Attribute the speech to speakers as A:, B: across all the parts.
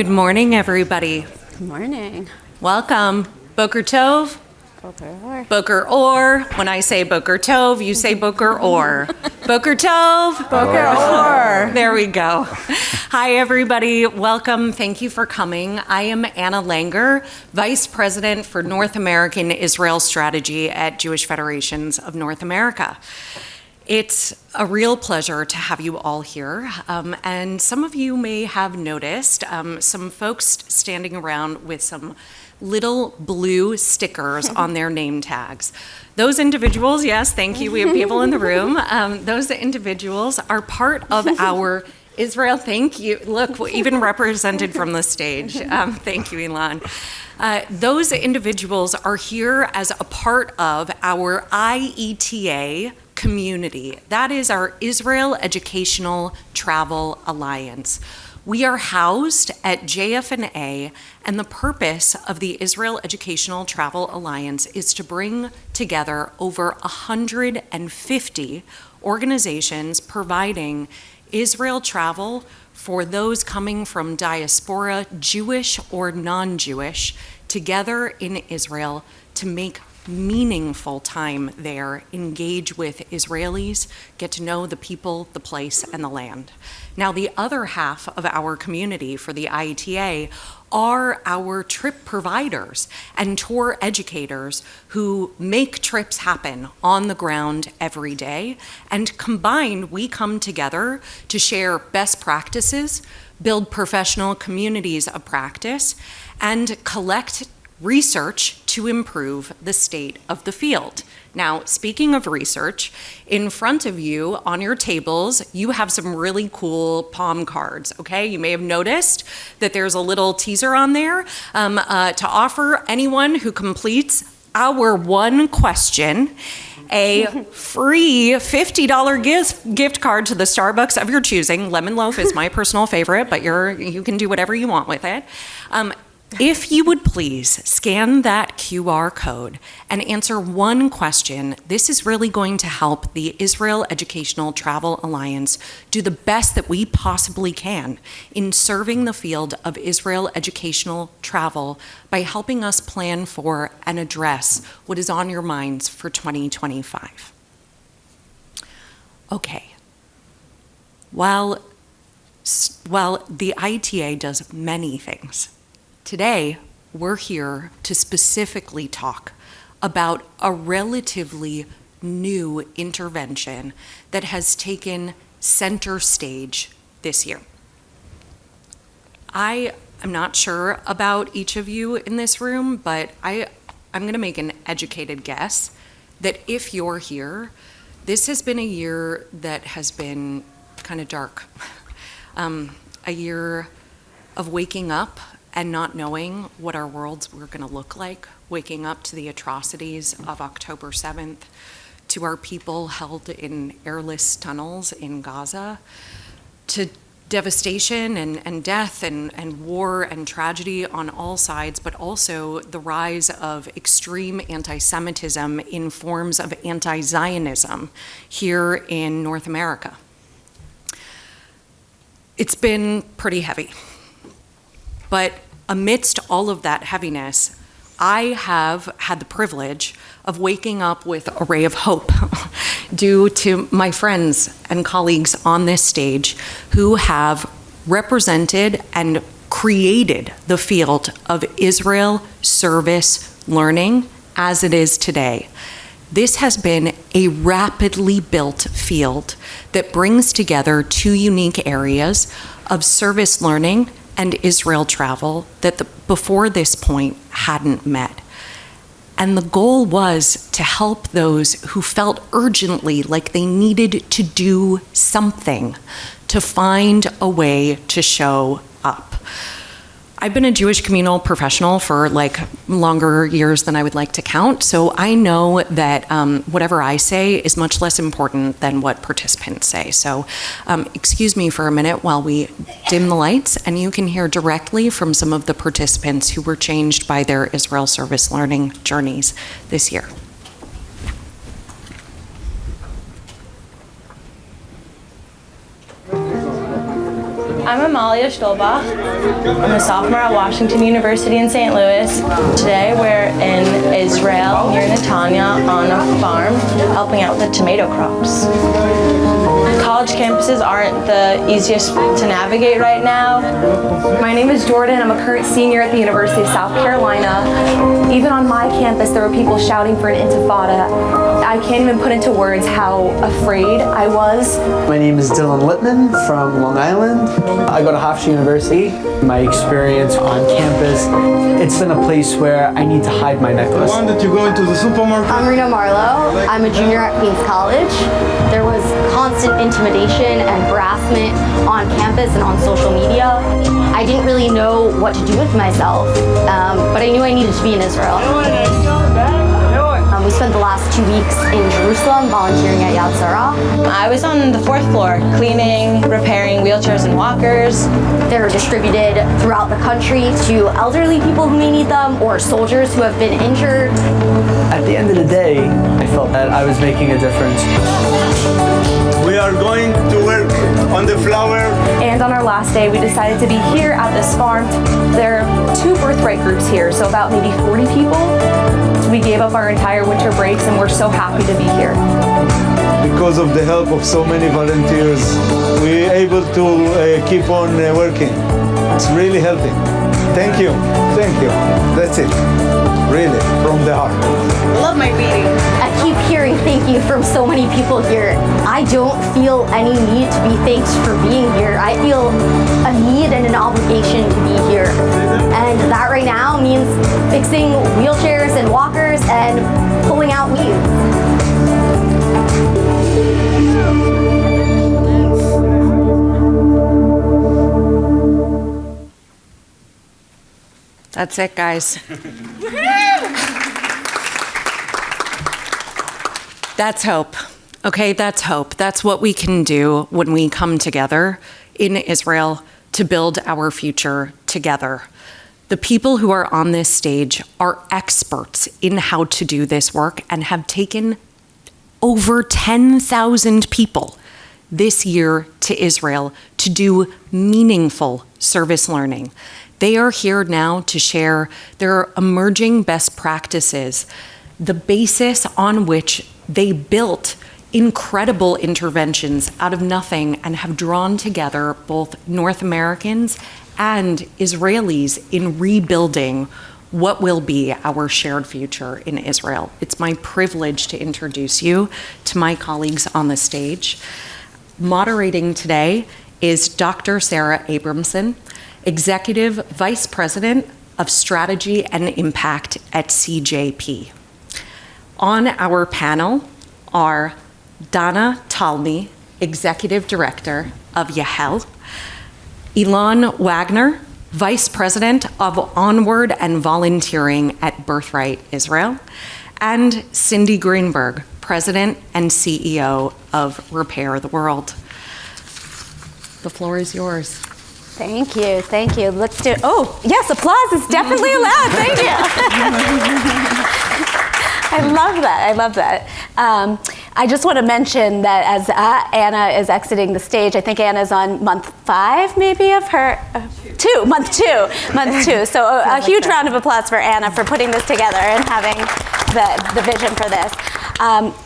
A: Good morning, everybody.
B: Good morning.
A: Welcome. Boker Tov. Boker Or. When I say Boker Tov, you say Boker Or. Boker Tov.
B: Boker Or.
A: There we go. Hi, everybody. Welcome. Thank you for coming. I am Anna Langer, Vice President for North American Israel Strategy at Jewish Federations of North America. It's a real pleasure to have you all here, and some of you may have noticed some folks standing around with some little blue stickers on their name tags. Those individuals, yes, thank you, we have people in the room. Those individuals are part of our Israel, thank you. Look, even represented from the stage. Thank you, Ilan. Those individuals are here as a part of our IETA community. That is our Israel Educational Travel Alliance. We are housed at JF&A, and the purpose of the Israel Educational Travel Alliance is to bring together over 150 organizations providing Israel travel for those coming from diaspora, Jewish or non-Jewish, together in Israel to make meaningful time there, engage with Israelis, get to know the people, the place, and the land. Now, the other half of our community for the IETA are our trip providers and tour educators who make trips happen on the ground every day. And combined, we come together to share best practices, build professional communities of practice, and collect research to improve the state of the field. Now, speaking of research, in front of you on your tables, you have some really cool palm cards, okay? You may have noticed that there's a little teaser on there to offer anyone who completes our one question a free $50 gift card to the Starbucks of your choosing. Lemon loaf is my personal favorite, but you can do whatever you want with it. If you would please scan that QR code and answer one question, this is really going to help the Israel Educational Travel Alliance do the best that we possibly can in serving the field of Israel educational travel by helping us plan for and address what is on your minds for 2025. Okay. While the ITA does many things, today, we're here to specifically talk about a relatively new intervention that has taken center stage this year. I am not sure about each of you in this room, but I'm going to make an educated guess that if you're here, this has been a year that has been kind of dark. A year of waking up and not knowing what our worlds were going to look like, waking up to the atrocities of October 7th, to our people held in airless tunnels in Gaza, to devastation and death and war and tragedy on all sides, but also the rise of extreme anti-Semitism in forms of anti-Zionism here in North America. It's been pretty heavy. But amidst all of that heaviness, I have had the privilege of waking up with a ray of hope due to my friends and colleagues on this stage who have represented and created the field of Israel service learning as it is today. This has been a rapidly built field that brings together two unique areas of service learning and Israel travel that before this point hadn't met. And the goal was to help those who felt urgently like they needed to do something to find a way to show up. I've been a Jewish communal professional for longer years than I would like to count, so I know that whatever I say is much less important than what participants say. So excuse me for a minute while we dim the lights, and you can hear directly from some of the participants who were changed by their Israel service learning journeys this year.
C: I'm Amalia Stolbach. I'm a sophomore at Washington University in St. Louis. Today we're in Israel near Netanya on a farm helping out with the tomato crops. College campuses aren't the easiest to navigate right now.
D: My name is Jordan. I'm a current senior at the University of South Carolina. Even on my campus, there were people shouting for an intifada. I can't even put into words how afraid I was.
E: My name is Dylan Lippman from Long Island. I go to Hofstra University. My experience on campus, it's been a place where I need to hide my necklace.
F: One that you go into the supermarket.
B: I'm Rena Marlowe. I'm a junior at Queens College. There was constant intimidation and harassment on campus and on social media. I didn't really know what to do with myself, but I knew I needed to be in Israel. We spent the last 2 weeks in Jerusalem volunteering at Yad Sarah.
C: I was on the 4th floor cleaning, repairing wheelchairs and walkers.
B: They're distributed throughout the country to elderly people who may need them or soldiers who have been injured.
E: At the end of the day, I felt that I was making a difference.
F: We are going to work on the flower.
D: And on our last day, we decided to be here at this farm. There are 2 birthright groups here, so about maybe 40 people. We gave up our entire winter breaks and we're so happy to be here.
F: Because of the help of so many volunteers, we're able to keep on working. It's really helping. Thank you. Thank you. That's it. Really, from the heart.
C: I love my reading.
B: I keep hearing thank you from so many people here. I don't feel any need to be thanked for being here. I feel a need and an obligation to be here. And that right now means fixing wheelchairs and walkers and pulling out weeds.
A: That's it, guys. That's hope. Okay, that's hope. That's what we can do when we come together in Israel to build our future together. The people who are on this stage are experts in how to do this work and have taken over 10,000 people this year to Israel to do meaningful service learning. They are here now to share their emerging best practices, the basis on which they built incredible interventions out of nothing and have drawn together both North Americans and Israelis in rebuilding what will be our shared future in Israel. It's my privilege to introduce you to my colleagues on the stage. Moderating today is Dr. Sarah Abramson, Executive Vice President of Strategy and Impact at CJP. On our panel are Dana Talmi, Executive Director of Yahel, Ilan Wagner, Vice President of Onward and Volunteering at Birthright Israel, and Cindy Greenberg, President and CEO of Repair the World. The floor is yours.
B: Thank you, thank you. Let's do, oh, yes, applause is definitely allowed, thank you. I love that. I just want to mention that as Anna is exiting the stage, I think Anna's on month 5 maybe of her, month two. So a huge round of applause for Anna for putting this together and having the vision for this.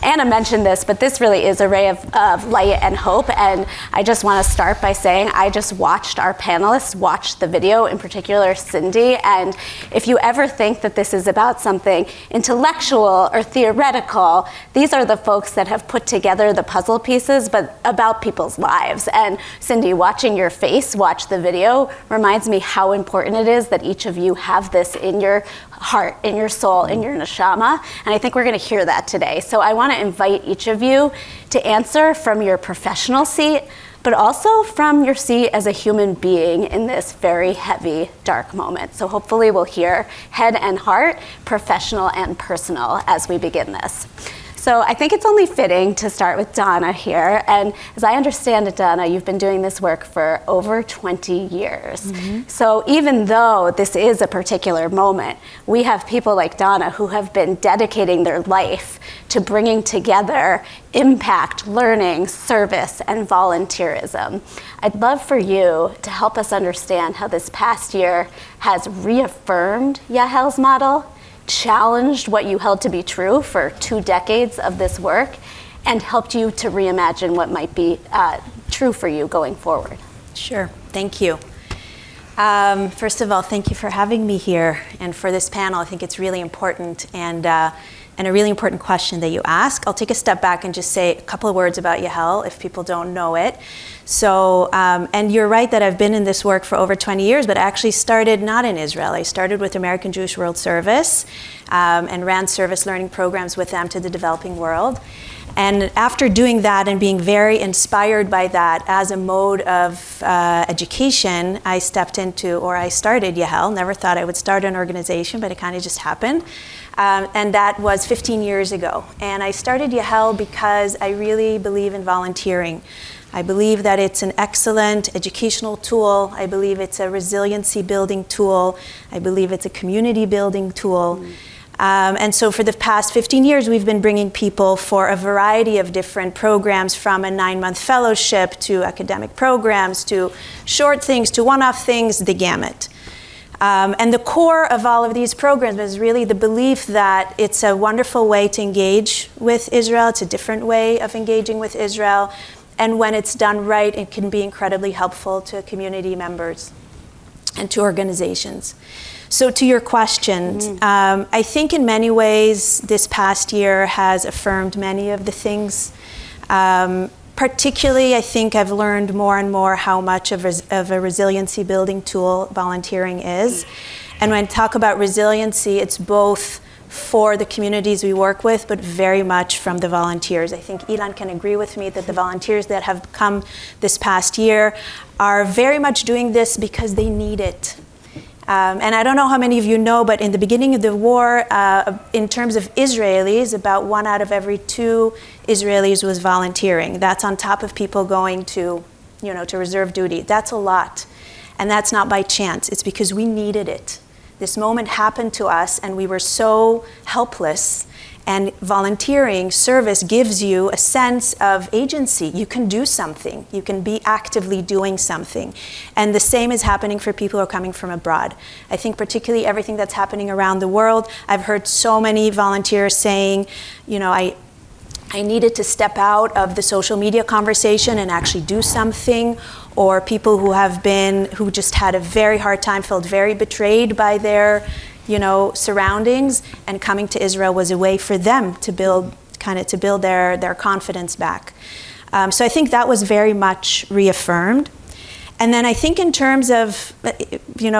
B: Anna mentioned this, but this really is a ray of light and hope. And I just want to start by saying I just watched our panelists watch the video, in particular Cindy. And if you ever think that this is about something intellectual or theoretical, these are the folks that have put together the puzzle pieces, but about people's lives. And Cindy, watching your face watch the video reminds me how important it is that each of you have this in your heart, in your soul, in your neshama. And I think we're going to hear that today. So I want to invite each of you to answer from your professional seat, but also from your seat as a human being in this very heavy, dark moment. So hopefully we'll hear head and heart, professional and personal, as we begin this. So I think it's only fitting to start with Donna here. And as I understand it, Donna, you've been doing this work for over 20 years. So even though this is a particular moment, we have people like Donna who have been dedicating their life to bringing together impact, learning, service, and volunteerism. I'd love for you to help us understand how this past year has reaffirmed Yahel's model, challenged what you held to be true for 2 decades of this work, and helped you to reimagine what might be true for you going forward.
G: Sure, thank you. First of all, thank you for having me here and for this panel. I think it's really important and a really important question that you ask. I'll take a step back and just say a couple of words about Yahel if people don't know it. So, and you're right that I've been in this work for over 20 years, but I actually started not in Israel. I started with American Jewish World Service and ran service learning programs with them to the developing world. And after doing that and being very inspired by that as a mode of education, I started Yahel. Never thought I would start an organization, but it kind of just happened. And that was 15 years ago. And I started Yahel because I really believe in volunteering. I believe that it's an excellent educational tool. I believe it's a resiliency building tool. I believe it's a community building tool. And so for the past 15 years, we've been bringing people for a variety of different programs, from a 9-month fellowship to academic programs to short things to one-off things, the gamut. And the core of all of these programs is really the belief that it's a wonderful way to engage with Israel. It's a different way of engaging with Israel. And when it's done right, it can be incredibly helpful to community members and to organizations. So to your questions, I think in many ways this past year has affirmed many of the things. Particularly, I think I've learned more and more how much of a resiliency building tool volunteering is. And when I talk about resiliency, it's both for the communities we work with, but very much from the volunteers. I think Ilan can agree with me that the volunteers that have come this past year are very much doing this because they need it. And I don't know how many of you know, but in the beginning of the war, in terms of Israelis, about 1 out of every 2 Israelis was volunteering. That's on top of people going to reserve duty. That's a lot. And that's not by chance. It's because we needed it. This moment happened to us, and we were so helpless. And volunteering service gives you a sense of agency. You can do something. You can be actively doing something. And the same is happening for people who are coming from abroad. I think particularly everything that's happening around the world, I've heard so many volunteers saying, I needed to step out of the social media conversation and actually do something, or people who just had a very hard time, felt very betrayed by their surroundings, and coming to Israel was a way for them to build their confidence back. So I think that was very much reaffirmed. And then I think in terms of,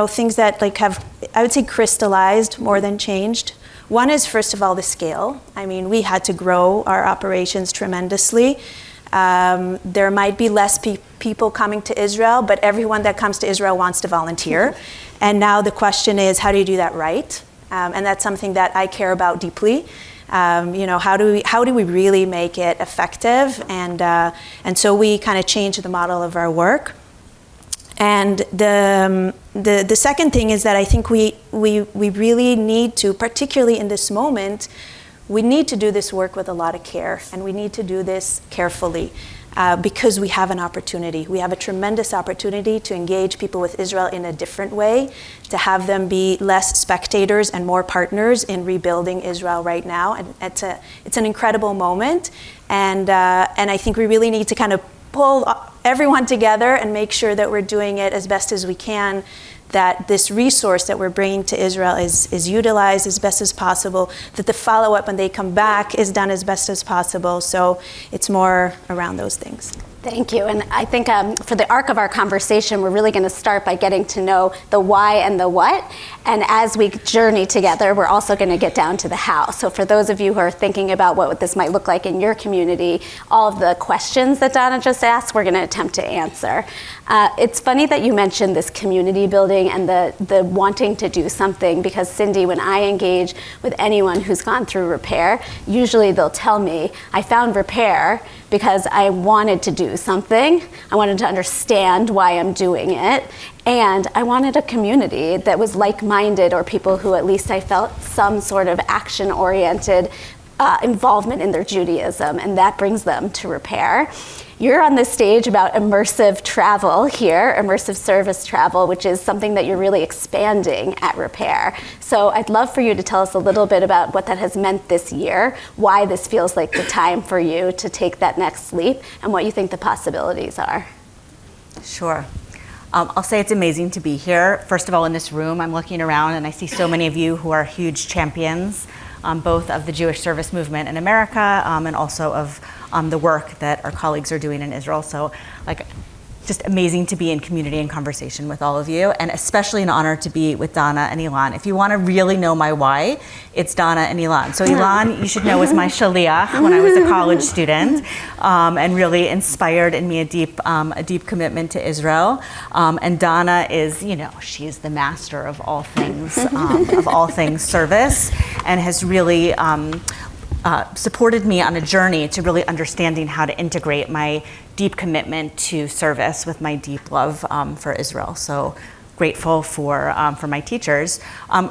G: things that have, I would say, crystallized more than changed. One is, first of all, the scale. I mean, we had to grow our operations tremendously. There might be less people coming to Israel, but everyone that comes to Israel wants to volunteer. And now the question is, how do you do that right? And that's something that I care about deeply. How do we really make it effective? And so we kind of changed the model of our work. And the second thing is that I think we really need to, particularly in this moment, we need to do this work with a lot of care, and we need to do this carefully because we have an opportunity. We have a tremendous opportunity to engage people with Israel in a different way, to have them be less spectators and more partners in rebuilding Israel right now. And it's an incredible moment, and I think we really need to kind of pull everyone together and make sure that we're doing it as best as we can, that this resource that we're bringing to Israel is utilized as best as possible, that the follow-up when they come back is done as best as possible. So it's more around those things.
B: Thank you. And I think for the arc of our conversation, we're really going to start by getting to know the why and the what. And as we journey together, we're also going to get down to the how. So for those of you who are thinking about what this might look like in your community, all of the questions that Donna just asked, we're going to attempt to answer. It's funny that you mentioned this community building and the wanting to do something, because Cindy, when I engage with anyone who's gone through repair, usually they'll tell me, I found repair because I wanted to do something. I wanted to understand why I'm doing it. And I wanted a community that was like-minded, or people who at least I felt some sort of action-oriented involvement in their Judaism, and that brings them to repair. You're on this stage about immersive travel here, immersive service travel, which is something that you're really expanding at Repair. So I'd love for you to tell us a little bit about what that has meant this year, why this feels like the time for you to take that next leap, and what you think the possibilities are.
H: Sure. I'll say it's amazing to be here. First of all, in this room, I'm looking around and I see so many of you who are huge champions, both of the Jewish service movement in America and also of the work that our colleagues are doing in Israel. So, just amazing to be in community and conversation with all of you, and especially an honor to be with Donna and Ilan. If you want to really know my why, it's Donna and Ilan. So Ilan, you should know, was my shaliach when I was a college student, and really inspired in me a deep commitment to Israel. And Donna is, she's the master of all things, service, and has really supported me on a journey to really understanding how to integrate my deep commitment to service with my deep love for Israel. So grateful for my teachers.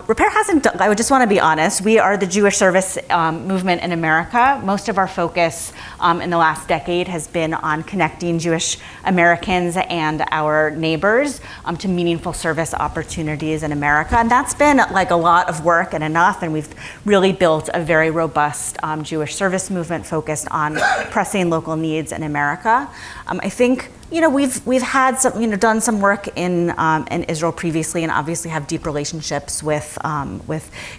H: Repair hasn't done, I would just want to be honest, we are the Jewish service movement in America. Most of our focus in the last decade has been on connecting Jewish Americans and our neighbors to meaningful service opportunities in America. And that's been a lot of work and enough, and we've really built a very robust Jewish service movement focused on pressing local needs in America. I think we've had some, done some work in Israel previously, and obviously have deep relationships with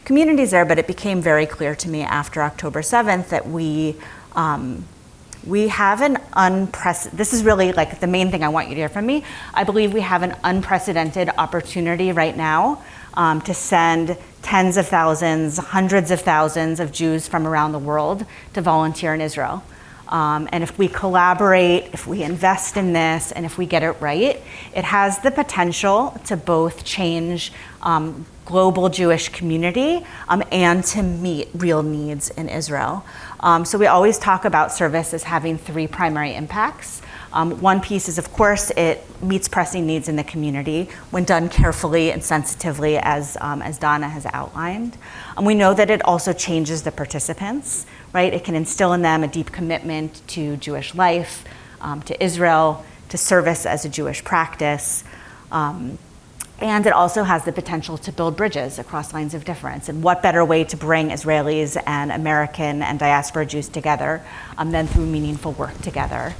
H: communities there. But it became very clear to me after October 7th that we have an unprecedented. This is really the main thing I want you to hear from me. I believe we have an unprecedented opportunity right now to send tens of thousands, hundreds of thousands of Jews from around the world to volunteer in Israel. And if we collaborate, if we invest in this, and if we get it right, it has the potential to both change global Jewish community and to meet real needs in Israel. So we always talk about service as having three primary impacts. One piece is, of course, it meets pressing needs in the community when done carefully and sensitively, as Donna has outlined. We know that it also changes the participants, right? It can instill in them a deep commitment to Jewish life, to Israel, to service as a Jewish practice. And it also has the potential to build bridges across lines of difference. And what better way to bring Israelis and American and diaspora Jews together than through meaningful work together.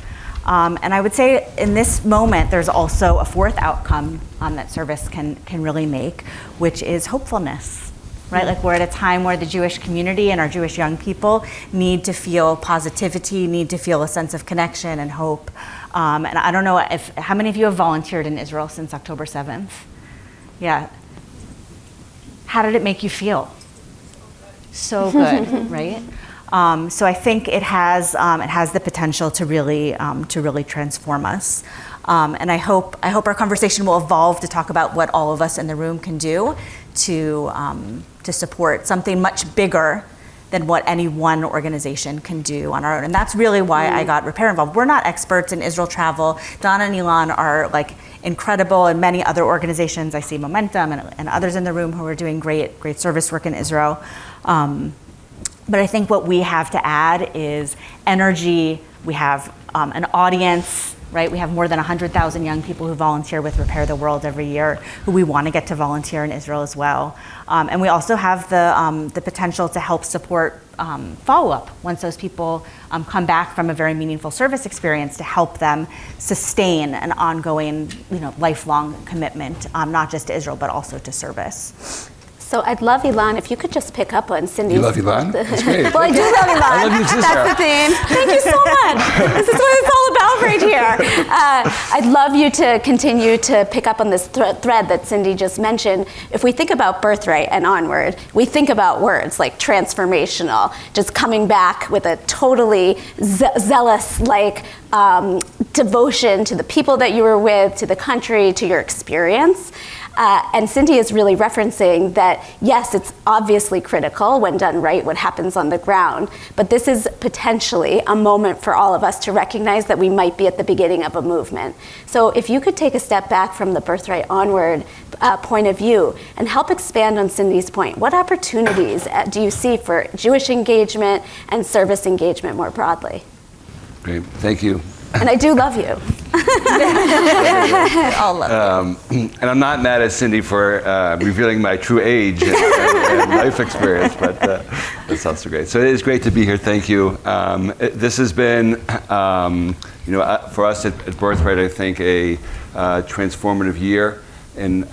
H: And I would say in this moment, there's also a fourth outcome that service can really make, which is hopefulness, right? We're at a time where the Jewish community and our Jewish young people need to feel positivity, need to feel a sense of connection and hope. And I don't know how many of you have volunteered in Israel since October 7th? Yeah. How did it make you feel? So good, right? So I think it has the potential to really transform us, and I hope our conversation will evolve to talk about what all of us in the room can do to support something much bigger than what any one organization can do on our own. And that's really why I got Repair involved. We're not experts in Israel travel. Donna and Ilan are incredible, and many other organizations. I see Momentum and others in the room who are doing great service work in Israel. But I think what we have to add is energy. We have an audience, right? We have more than 100,000 young people who volunteer with Repair the World every year, who we want to get to volunteer in Israel as well. And we also have the potential to help support follow-up once those people come back from a very meaningful service experience, to help them sustain an ongoing, lifelong commitment, not just to Israel, but also to service.
B: So I'd love, Ilan, if you could just pick up on Cindy's...
I: You love Ilan? That's great.
B: Well, I do love Ilan.
I: I love you too,
B: That's the theme. Thank you so much. This is what it's all about right here. I'd love you to continue to pick up on this thread that Cindy just mentioned. If we think about birthright and onward, we think about words like transformational, just coming back with a totally zealous, devotion to the people that you were with, to the country, to your experience. And Cindy is really referencing that, yes, it's obviously critical when done right what happens on the ground, but this is potentially a moment for all of us to recognize that we might be at the beginning of a movement. So if you could take a step back from the birthright onward point of view and help expand on Cindy's point, what opportunities do you see for Jewish engagement and service engagement more broadly?
I: Great, thank you.
B: And I do love you.
H: All love
I: And I'm not mad at Cindy for revealing my true age and life experience, but that sounds so great. So it is great to be here. Thank you. This has been, for us at Birthright, I think a transformative year in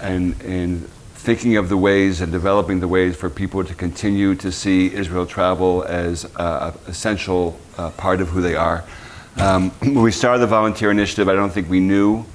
I: thinking of the ways and developing the ways for people to continue to see Israel travel as an essential part of who they are. When we started the volunteer initiative, I don't think we knew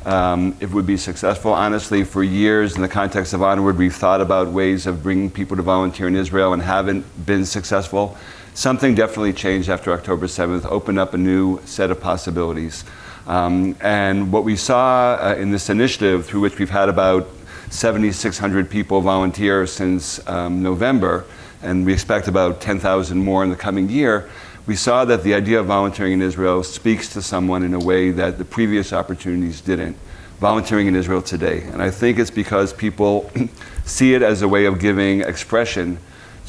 I: if it would be successful. Honestly, for years in the context of Onward, we've thought about ways of bringing people to volunteer in Israel and haven't been successful. Something definitely changed after October 7th, opened up a new set of possibilities. And what we saw in this initiative, through which we've had about 7,600 people volunteer since November, and we expect about 10,000 more in the coming year, we saw that the idea of volunteering in Israel speaks to someone in a way that the previous opportunities didn't. Volunteering in Israel today. And I think it's because people see it as a way of giving expression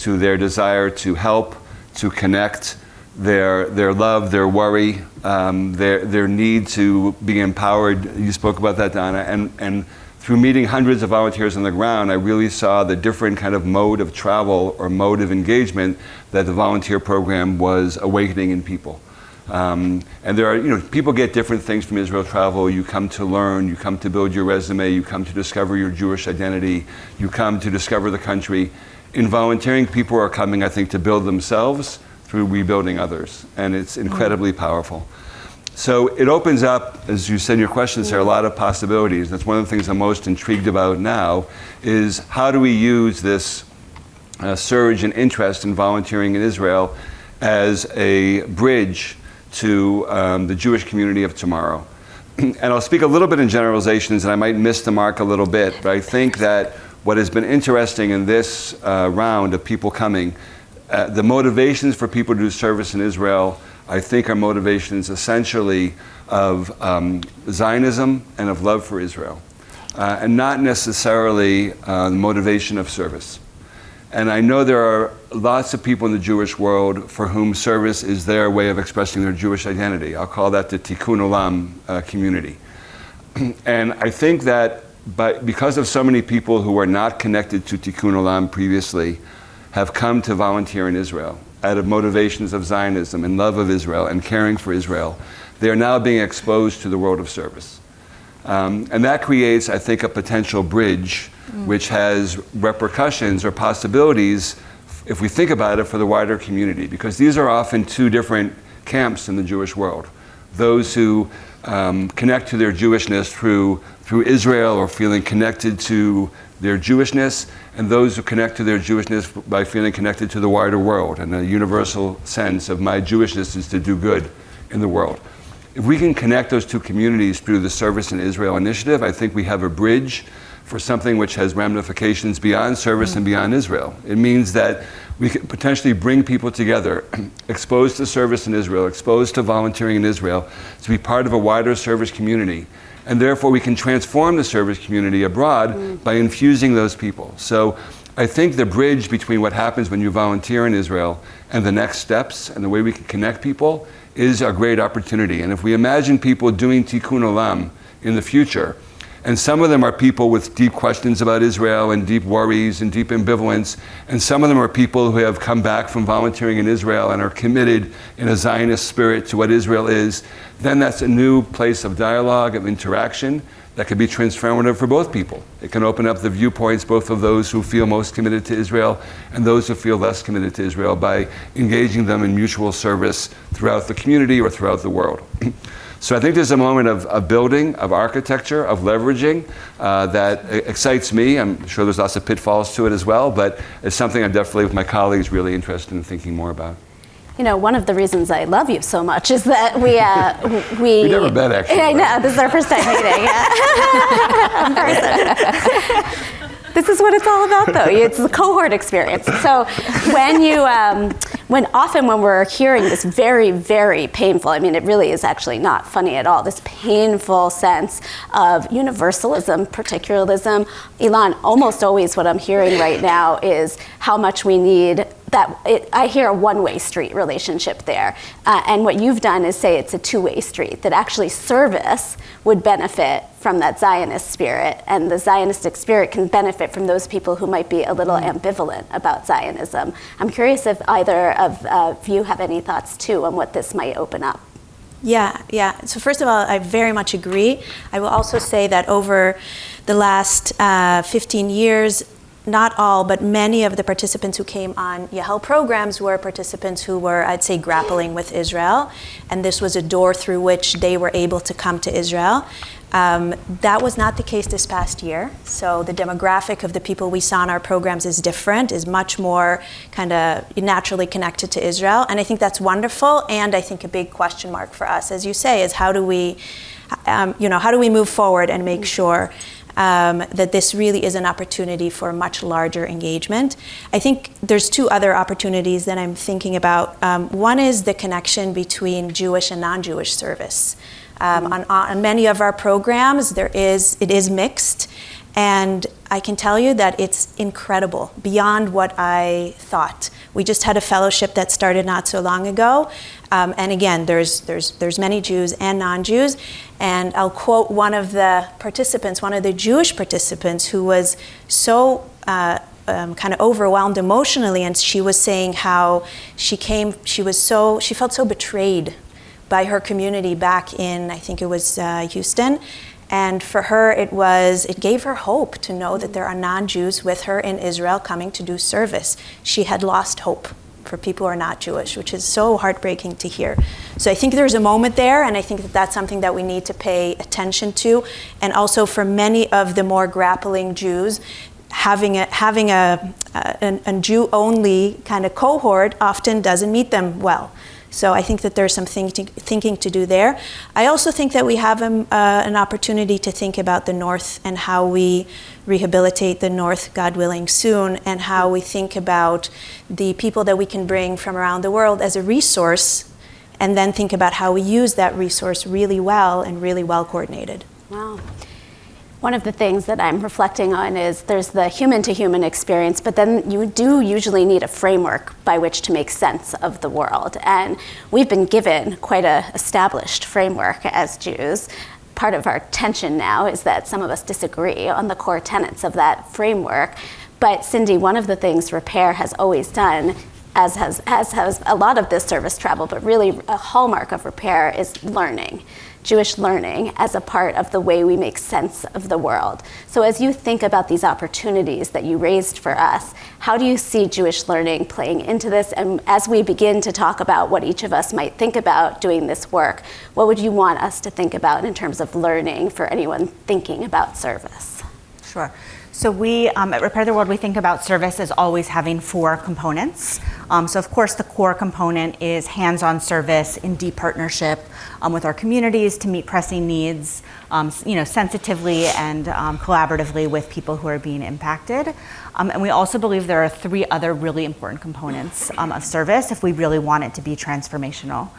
I: to their desire to help, to connect, their love, their worry, their need to be empowered. You spoke about that, Donna. And through meeting hundreds of volunteers on the ground, I really saw the different kind of mode of travel or mode of engagement that the volunteer program was awakening in people. And there are, people get different things from Israel travel. You come to learn, you come to build your resume, you come to discover your Jewish identity, you come to discover the country. In volunteering, people are coming, I think, to build themselves through rebuilding others. And it's incredibly powerful. So it opens up, as you said in your questions, there are a lot of possibilities. That's one of the things I'm most intrigued about now, is how do we use this surge in interest in volunteering in Israel as a bridge to the Jewish community of tomorrow. And I'll speak a little bit in generalizations, and I might miss the mark a little bit, but I think that what has been interesting in this round of people coming, the motivations for people to do service in Israel, I think are motivations essentially of Zionism and of love for Israel, and not necessarily the motivation of service. And I know there are lots of people in the Jewish world for whom service is their way of expressing their Jewish identity. I'll call that the Tikkun Olam community. And I think that because of so many people who are not connected to Tikkun Olam previously have come to volunteer in Israel out of motivations of Zionism and love of Israel and caring for Israel, they are now being exposed to the world of service. And that creates, I think, a potential bridge which has repercussions or possibilities, if we think about it, for the wider community. Because these are often two different camps in the Jewish world. Those who connect to their Jewishness through Israel or feeling connected to their Jewishness, and those who connect to their Jewishness by feeling connected to the wider world, and a universal sense of my Jewishness is to do good in the world. If we can connect those two communities through the Service in Israel initiative, I think we have a bridge for something which has ramifications beyond service and beyond Israel. It means that we can potentially bring people together, exposed to service in Israel, exposed to volunteering in Israel, to be part of a wider service community. And therefore we can transform the service community abroad by infusing those people. So I think the bridge between what happens when you volunteer in Israel and the next steps and the way we can connect people is a great opportunity. And if we imagine people doing Tikkun Olam in the future, and some of them are people with deep questions about Israel and deep worries and deep ambivalence, and some of them are people who have come back from volunteering in Israel and are committed in a Zionist spirit to what Israel is, then that's a new place of dialogue, of interaction that can be transformative for both people. It can open up the viewpoints both of those who feel most committed to Israel and those who feel less committed to Israel by engaging them in mutual service throughout the community or throughout the world. So I think there's a moment of building, of architecture, of leveraging that excites me. I'm sure there's lots of pitfalls to it as well, but it's something I'm definitely, with my colleagues, really interested in thinking more about.
B: You know, one of the reasons I love you so much is that we
I: never met, actually.
B: I know, this is our first time meeting. In person. This is what it's all about, though. It's the cohort experience. So when we're hearing this very, very painful, I mean, it really is actually not funny at all, this painful sense of universalism, particularism, Ilan, almost always what I'm hearing right now is how much we need I hear a one-way street relationship there. And what you've done is say it's a two-way street, that actually service would benefit from that Zionist spirit, and the Zionistic spirit can benefit from those people who might be a little ambivalent about Zionism. I'm curious if either of you have any thoughts, too, on what this might open up.
G: Yeah. So first of all, I very much agree. I will also say that over the last 15 years, not all, but many of the participants who came on Yahel programs were participants who were, I'd say, grappling with Israel. And this was a door through which they were able to come to Israel. That was not the case this past year. So the demographic of the people we saw in our programs is different, is much more kind of naturally connected to Israel. And I think that's wonderful. And I think a big question mark for us, as you say, is how do we move forward and make sure that this really is an opportunity for much larger engagement. I think there's two other opportunities that I'm thinking about. One is the connection between Jewish and non-Jewish service. On many of our programs, it is mixed, and I can tell you that it's incredible, beyond what I thought. We just had a fellowship that started not so long ago, and again, there's many Jews and non-Jews, and I'll quote one of the participants, one of the Jewish participants, who was so kind of overwhelmed emotionally, and she was saying how she felt so betrayed by her community back in, I think it was Houston. And for her, it gave her hope to know that there are non-Jews with her in Israel coming to do service. She had lost hope for people who are not Jewish, which is so heartbreaking to hear. So I think there's a moment there, and I think that that's something that we need to pay attention to. And also for many of the more grappling Jews, having a Jew-only kind of cohort often doesn't meet them well. So I think that there's some thinking to do there. I also think that we have an opportunity to think about the North and how we rehabilitate the North, God willing, soon, and how we think about the people that we can bring from around the world as a resource, and then think about how we use that resource really well and really well coordinated.
B: Wow. One of the things that I'm reflecting on is there's the human-to-human experience, but then you do usually need a framework by which to make sense of the world. And we've been given quite an established framework as Jews. Part of our tension now is that some of us disagree on the core tenets of that framework. But Cindy, one of the things Repair has always done, as has a lot of this service travel, but really a hallmark of Repair is learning. Jewish learning as a part of the way we make sense of the world. So as you think about these opportunities that you raised for us, how do you see Jewish learning playing into this? And as we begin to talk about what each of us might think about doing this work, what would you want us to think about in terms of learning for anyone thinking about service?
H: Sure. So we, at Repair the World, we think about service as always having 4 components. So of course the core component is hands-on service in deep partnership with our communities to meet pressing needs, sensitively and collaboratively with people who are being impacted. And we also believe there are 3 other really important components of service if we really want it to be transformational.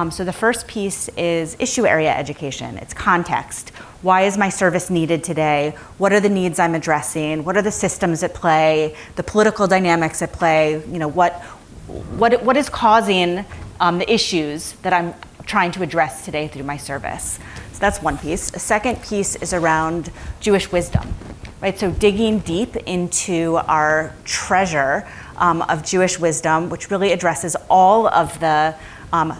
H: So the first piece is issue area education. It's context. Why is my service needed today? What are the needs I'm addressing? What are the systems at play? The political dynamics at play? What is causing the issues that I'm trying to address today through my service? So that's one piece. A second piece is around Jewish wisdom, right? So digging deep into our treasure of Jewish wisdom, which really addresses all of the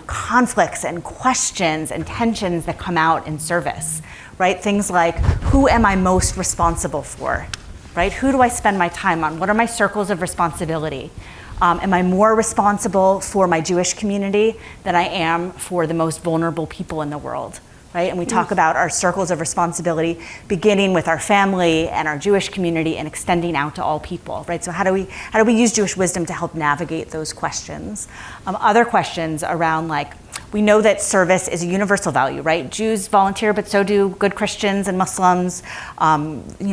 H: conflicts and questions and tensions that come out in service, right? Things like, who am I most responsible for, right? Who do I spend my time on? What are my circles of responsibility? Am I more responsible for my Jewish community than I am for the most vulnerable people in the world, right? And we talk about our circles of responsibility beginning with our family and our Jewish community and extending out to all people, right? So how do we use Jewish wisdom to help navigate those questions? Other questions around, like, we know that service is a universal value, right? Jews volunteer, but so do good Christians and Muslims.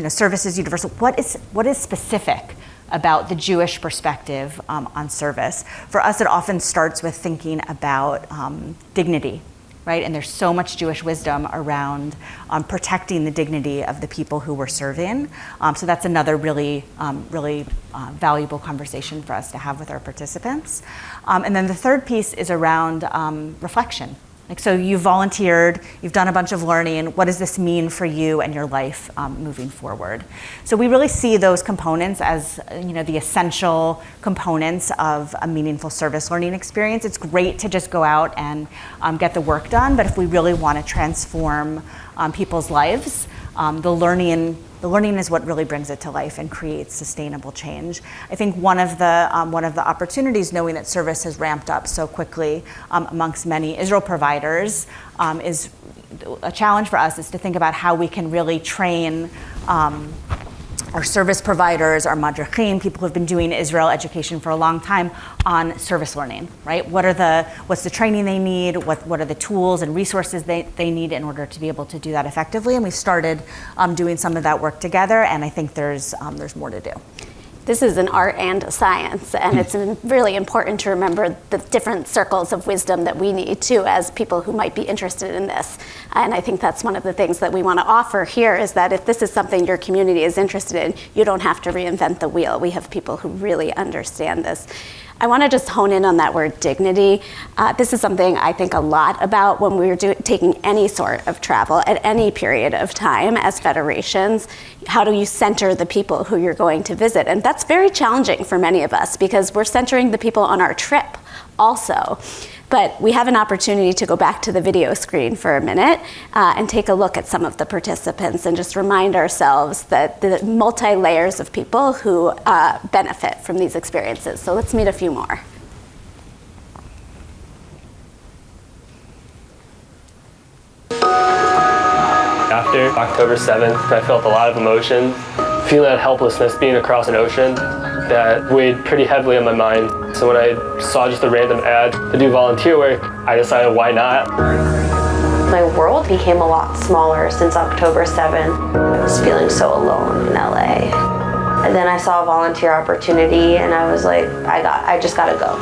H: Service is universal. What is specific about the Jewish perspective on service? For us, it often starts with thinking about dignity, right? And there's so much Jewish wisdom around protecting the dignity of the people who we're serving. So that's another really valuable conversation for us to have with our participants. And then the third piece is around reflection. Like, so you've volunteered, you've done a bunch of learning. What does this mean for you and your life moving forward? So we really see those components as the essential components of a meaningful service learning experience. It's great to just go out and get the work done, but if we really want to transform people's lives, the learning is what really brings it to life and creates sustainable change. I think one of the opportunities, knowing that service has ramped up so quickly amongst many Israel providers, is a challenge for us, is to think about how we can really train our service providers, our madrichim, people who've been doing Israel education for a long time, on service learning, right? What's the training they need? What are the tools and resources they need in order to be able to do that effectively? And we started doing some of that work together, and I think there's more to do.
B: This is an art and a science, and it's really important to remember the different circles of wisdom that we need too as people who might be interested in this. And I think that's one of the things that we want to offer here, is that if this is something your community is interested in, you don't have to reinvent the wheel. We have people who really understand this. I want to just hone in on that word dignity. This is something I think a lot about when we're taking any sort of travel at any period of time as federations. How do you center the people who you're going to visit? And that's very challenging for many of us because we're centering the people on our trip also. But we have an opportunity to go back to the video screen for a minute and take a look at some of the participants and just remind ourselves that the multi-layers of people who benefit from these experiences. So let's meet a few more.
J: After October 7th, I felt a lot of emotion, feeling that helplessness being across an ocean that weighed pretty heavily on my mind. So when I saw just a random ad to do volunteer work, I decided why not.
C: My world became a lot smaller since October 7th. I was feeling so alone in LA. And then I saw a volunteer opportunity and I was like, I just gotta go.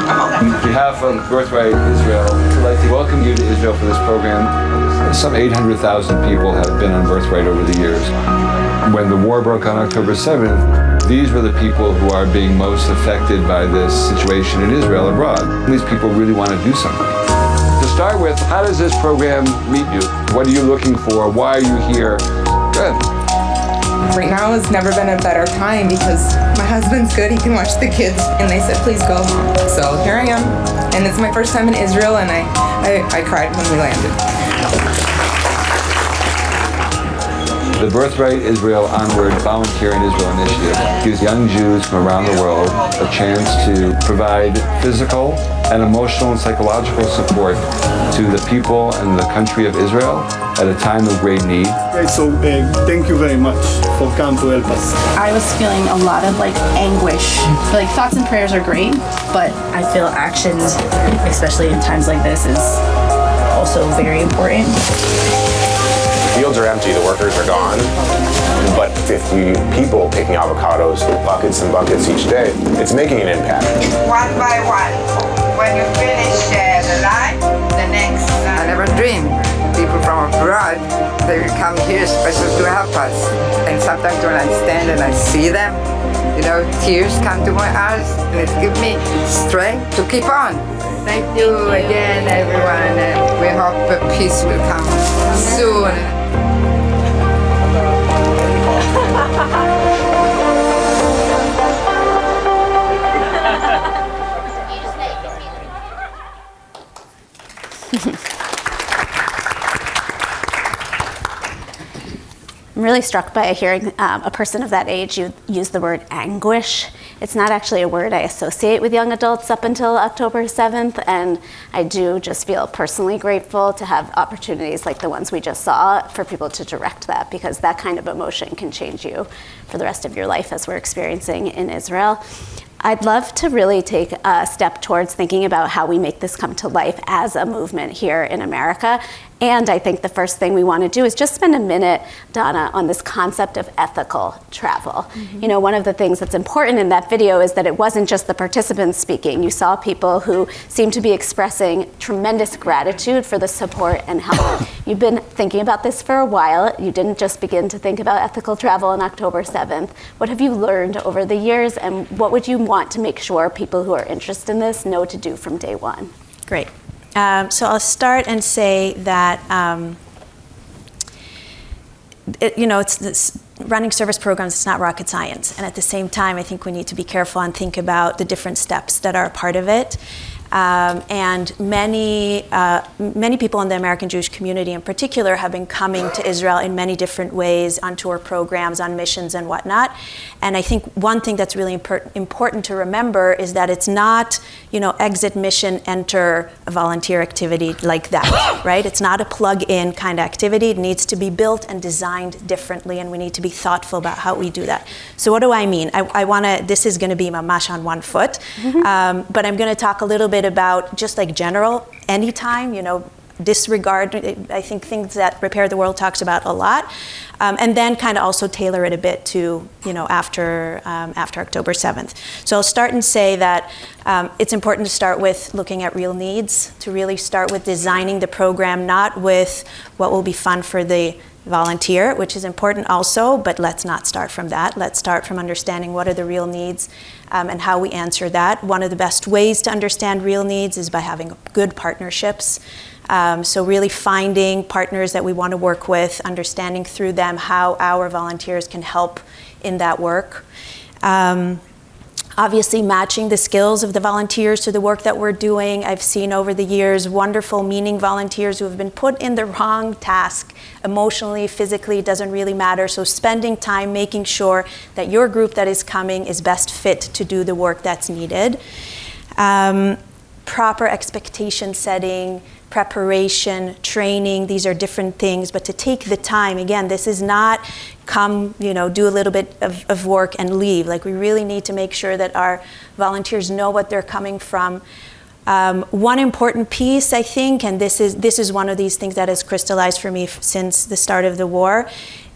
I: On behalf of Birthright Israel, I'd like to welcome you to Israel for this program. Some 800,000 people have been on Birthright over the years. When the war broke on October 7th, these were the people who are being most affected by this situation in Israel abroad. These people really want to do something. To start with, how does this program meet you? What are you looking for? Why are you here? Good.
K: Right now has never been a better time because my husband's good, he can watch the kids, and they said, please go. So here I am, and it's my first time in Israel, and I cried when we landed.
I: The Birthright Israel Onward Volunteer in Israel initiative gives young Jews from around the world a chance to provide physical and emotional and psychological support to the people and the country of Israel at a time of great need.
L: So thank you very much for coming to help us.
M: I was feeling a lot of anguish. Like thoughts and prayers are great, but I feel action, especially in times like this, is also very important.
N: The fields are empty, the workers are gone, but if people picking avocados buckets and buckets each day, it's making an impact.
O: One by one, when you finish the line, the next line. I never dreamed people from abroad, they will come here especially to help us. And sometimes when I stand and I see them, tears come to my eyes and it gives me strength to keep on. Thank you again, everyone, and we hope peace will come soon.
B: really struck by hearing a person of that age use the word anguish. It's not actually a word I associate with young adults up until October 7th, and I do just feel personally grateful to have opportunities like the ones we just saw for people to direct that, because that kind of emotion can change you for the rest of your life, as we're experiencing in Israel. I'd love to really take a step towards thinking about how we make this come to life as a movement here in America. And I think the first thing we want to do is just spend a minute, Donna, on this concept of ethical travel. You know, one of the things that's important in that video is that it wasn't just the participants speaking. You saw people who seemed to be expressing tremendous gratitude for the support and help. You've been thinking about this for a while. You didn't just begin to think about ethical travel on October 7th. What have you learned over the years, and what would you want to make sure people who are interested in this know to do from day one?
G: Great. So I'll start and say that, it's this running service programs, it's not rocket science. And at the same time, I think we need to be careful and think about the different steps that are a part of it. And many people in the American Jewish community in particular have been coming to Israel in many different ways, on tour programs, on missions and whatnot. And I think one thing that's really important to remember is that it's not, exit mission, enter a volunteer activity like that, right? It's not a plug-in kind of activity. It needs to be built and designed differently, and we need to be thoughtful about how we do that. So what do I mean? This is going to be mamash on one foot, but I'm going to talk a little bit about just like general, anytime, disregard, I think things that Repair the World talks about a lot, and then kind of also tailor it a bit to, after October 7th. So I'll start and say that it's important to start with looking at real needs, to really start with designing the program, not with what will be fun for the volunteer, which is important also, but let's not start from that. Let's start from understanding what are the real needs and how we answer that. One of the best ways to understand real needs is by having good partnerships. So really finding partners that we want to work with, understanding through them how our volunteers can help in that work. Obviously matching the skills of the volunteers to the work that we're doing. I've seen over the years wonderful, meaning volunteers who have been put in the wrong task, emotionally, physically, it doesn't really matter. So spending time making sure that your group that is coming is best fit to do the work that's needed. Proper expectation setting, preparation, training, these are different things, but to take the time, again, this is not come, do a little bit of work and leave. Like, we really need to make sure that our volunteers know what they're coming from. One important piece, I think, and this is one of these things that has crystallized for me since the start of the war,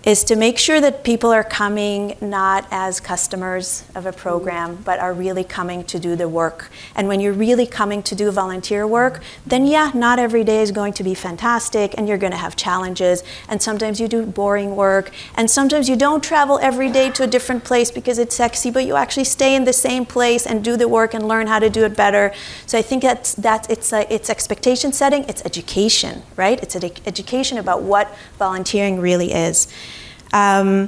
G: is to make sure that people are coming not as customers of a program, but are really coming to do the work. And when you're really coming to do volunteer work, then not every day is going to be fantastic, and you're going to have challenges, and sometimes you do boring work, and sometimes you don't travel every day to a different place because it's sexy, but you actually stay in the same place and do the work and learn how to do it better. So I think it's expectation setting, it's education, right? It's education about what volunteering really is. My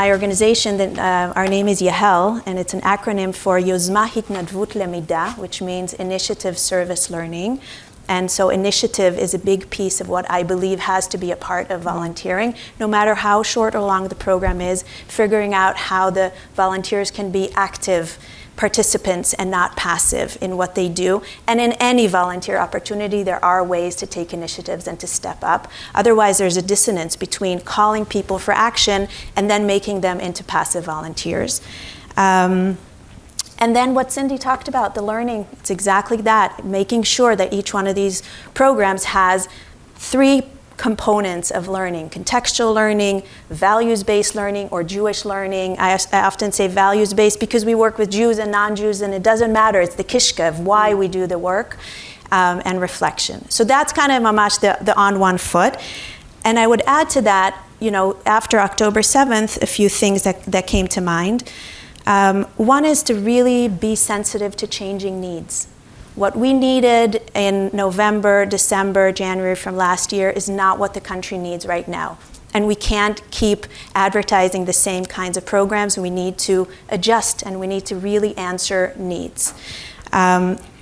G: organization, our name is YAHEL, and it's an acronym for Yozma Hitnadvut Lemida, which means Initiative Service Learning. And so initiative is a big piece of what I believe has to be a part of volunteering, no matter how short or long the program is, figuring out how the volunteers can be active participants and not passive in what they do. And in any volunteer opportunity, there are ways to take initiatives and to step up. Otherwise, there's a dissonance between calling people for action and then making them into passive volunteers. And then what Cindy talked about, the learning, it's exactly that, making sure that each one of these programs has 3 components of learning: contextual learning, values-based learning, or Jewish learning. I often say values-based because we work with Jews and non-Jews, and it doesn't matter. It's the kishka of why we do the work, and reflection. So that's kind of mamash the on one foot. And I would add to that, after October 7th, a few things that came to mind. One is to really be sensitive to changing needs. What we needed in November, December, January from last year is not what the country needs right now. And we can't keep advertising the same kinds of programs. We need to adjust, and we need to really answer needs.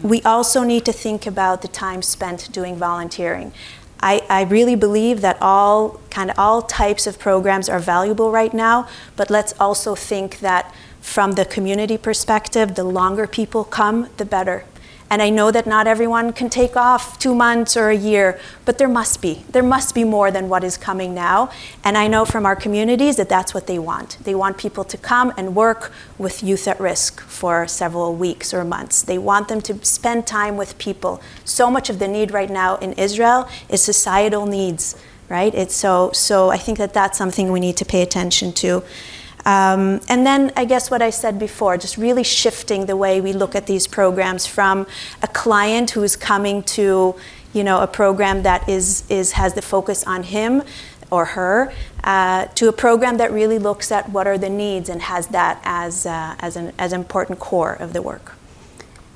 G: We also need to think about the time spent doing volunteering. I really believe that all types of programs are valuable right now, but let's also think that from the community perspective, the longer people come, the better. And I know that not everyone can take off 2 months or a year, but there must be more than what is coming now. And I know from our communities that that's what they want. They want people to come and work with youth at risk for several weeks or months. They want them to spend time with people. So much of the need right now in Israel is societal needs, right? So I think that that's something we need to pay attention to. And then I guess what I said before, just really shifting the way we look at these programs from a client who's coming to, a program that has the focus on him or her, to a program that really looks at what are the needs and has that as an important core of the work.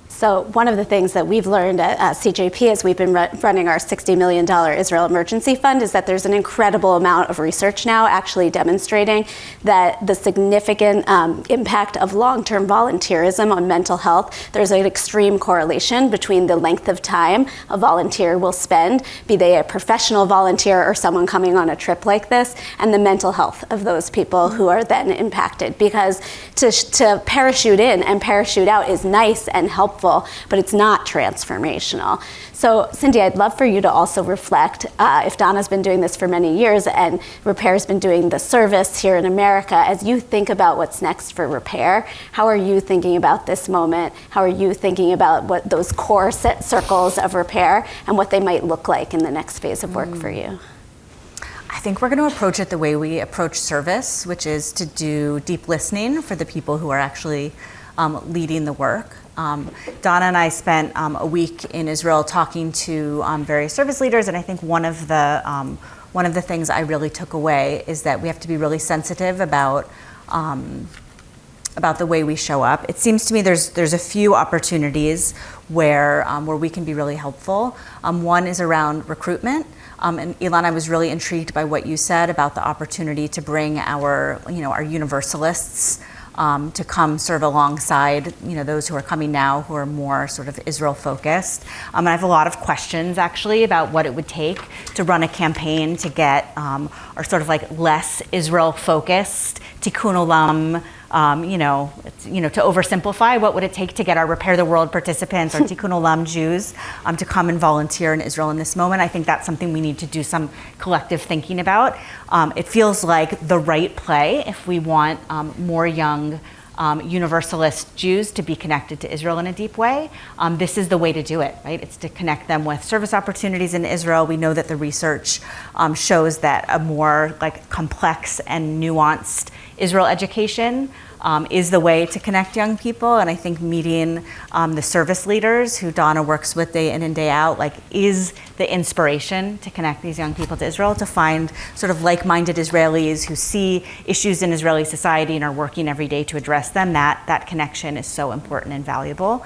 B: So one of the things that we've learned at CJP as we've been running our $60 million Israel Emergency Fund is that there's an incredible amount of research now actually demonstrating that the significant impact of long-term volunteerism on mental health, there's an extreme correlation between the length of time a volunteer will spend, be they a professional volunteer or someone coming on a trip like this, and the mental health of those people who are then impacted. Because to parachute in and parachute out is nice and helpful, but it's not transformational. So Cindy, I'd love for you to also reflect, if Donna's been doing this for many years and Repair's been doing the service here in America, as you think about what's next for Repair, how are you thinking about this moment? How are you thinking about what those core set circles of Repair and what they might look like in the next phase of work for you?
H: I think we're going to approach it the way we approach service, which is to do deep listening for the people who are actually leading the work. Donna and I spent a week in Israel talking to various service leaders, and I think one of the things I really took away is that we have to be really sensitive about the way we show up. It seems to me there's a few opportunities where we can be really helpful. One is around recruitment. And Ilan, I was really intrigued by what you said about the opportunity to bring our universalists to come serve alongside, those who are coming now who are more sort of Israel focused. And I have a lot of questions actually about what it would take to run a campaign to get our sort of like less Israel focused Tikkun Olam, to oversimplify, what would it take to get our Repair the World participants or Tikkun Olam Jews to come and volunteer in Israel in this moment? I think that's something we need to do some collective thinking about. It feels like the right play if we want more young Universalist Jews to be connected to Israel in a deep way. This is the way to do it, right? It's to connect them with service opportunities in Israel. We know that the research shows that a more like complex and nuanced Israel education is the way to connect young people. And I think meeting the service leaders who Donna works with day in and day out, is the inspiration to connect these young people to Israel, to find sort of like-minded Israelis who see issues in Israeli society and are working every day to address them. That connection is so important and valuable.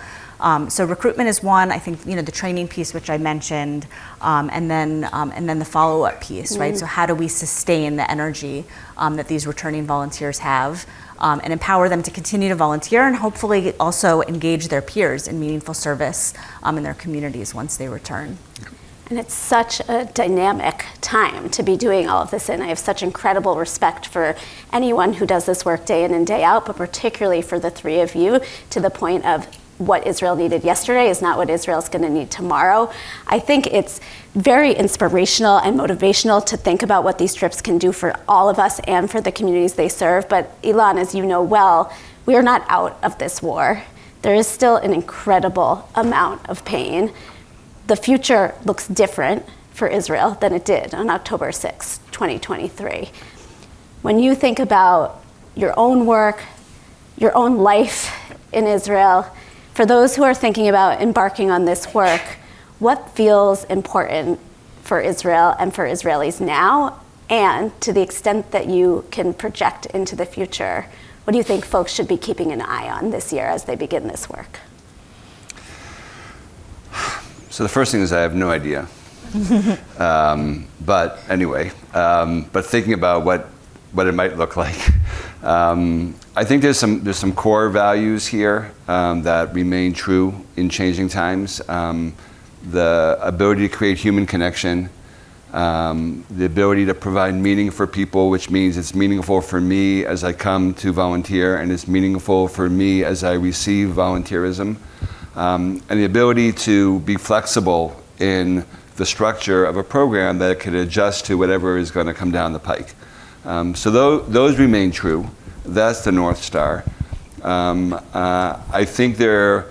H: So recruitment is one. I think the training piece, which I mentioned, and then the follow-up piece, right? So how do we sustain the energy that these returning volunteers have, and empower them to continue to volunteer, and hopefully also engage their peers in meaningful service in their communities once they return.
B: And it's such a dynamic time to be doing all of this in. I have such incredible respect for anyone who does this work day in and day out, but particularly for the three of you, to the point of what Israel needed yesterday is not what Israel's going to need tomorrow. I think it's very inspirational and motivational to think about what these trips can do for all of us and for the communities they serve. But Ilan, as you know well, we are not out of this war. There is still an incredible amount of pain. The future looks different for Israel than it did on October 6, 2023. When you think about your own work, your own life in Israel, for those who are thinking about embarking on this work, what feels important for Israel and for Israelis now, and to the extent that you can project into the future, what do you think folks should be keeping an eye on this year as they begin this work?
I: So the first thing is I have no idea. But anyway, but thinking about what it might look like. I think there's some core values here that remain true in changing times. The ability to create human connection, the ability to provide meaning for people, which means it's meaningful for me as I come to volunteer, and it's meaningful for me as I receive volunteerism, and the ability to be flexible in the structure of a program that could adjust to whatever is going to come down the pike. So those remain true. That's the North Star. I think there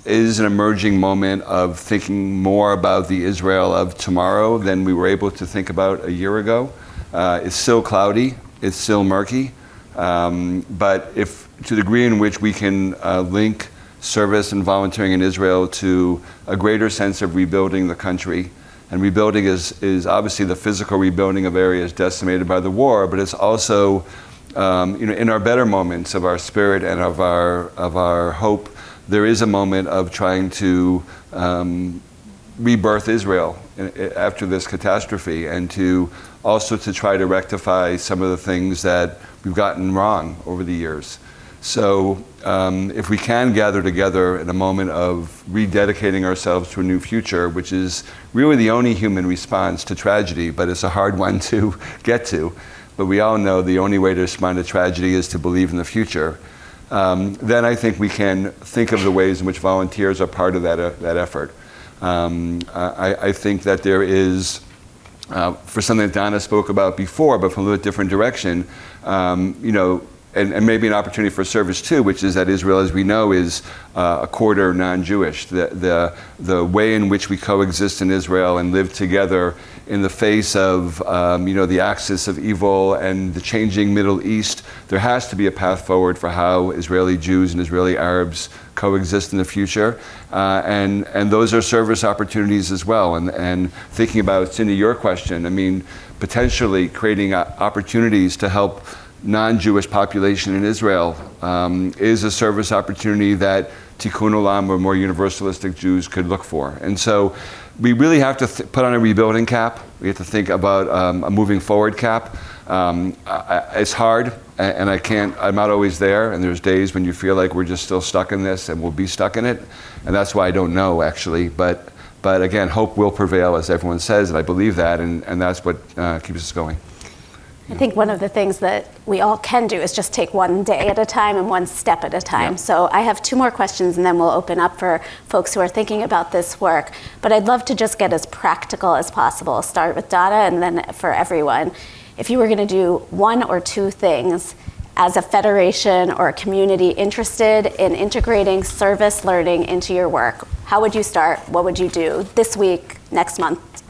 I: is an emerging moment of thinking more about the Israel of tomorrow than we were able to think about a year ago. It's still cloudy, it's still murky, but if to the degree in which we can link service and volunteering in Israel to a greater sense of rebuilding the country, and rebuilding is obviously the physical rebuilding of areas decimated by the war, but it's also in our better moments of our spirit and of our hope, there is a moment of trying to rebirth Israel after this catastrophe, and to also to try to rectify some of the things that we've gotten wrong over the years. So if we can gather together in a moment of rededicating ourselves to a new future, which is really the only human response to tragedy, but it's a hard one to get to. But we all know the only way to respond to tragedy is to believe in the future. Then I think we can think of the ways in which volunteers are part of that effort. I think that there is, for something that Donna spoke about before, but from a little different direction, and maybe an opportunity for service too, which is that Israel, as we know, is a quarter non-Jewish. The way in which we coexist in Israel and live together in the face of the axis of evil and the changing Middle East, there has to be a path forward for how Israeli Jews and Israeli Arabs coexist in the future, and those are service opportunities as well. And thinking about, Cindy, your question, I mean, potentially creating opportunities to help non-Jewish population in Israel is a service opportunity that Tikkun Olam or more universalistic Jews could look for. And so we really have to put on a rebuilding cap. We have to think about a moving forward cap. It's hard, and I'm not always there, and there's days when you feel like we're just still stuck in this and we'll be stuck in it. And that's why I don't know, actually. But again, hope will prevail, as everyone says, and I believe that, and that's what keeps us going.
B: I think one of the things that we all can do is just take one day at a time and one step at a time. Yep. So I have 2 more questions, and then we'll open up for folks who are thinking about this work. But I'd love to just get as practical as possible. Start with Donna, and then for everyone. If you were going to do 1 or 2 things as a federation or a community interested in integrating service learning into your work, how would you start? What would you do this week, next month,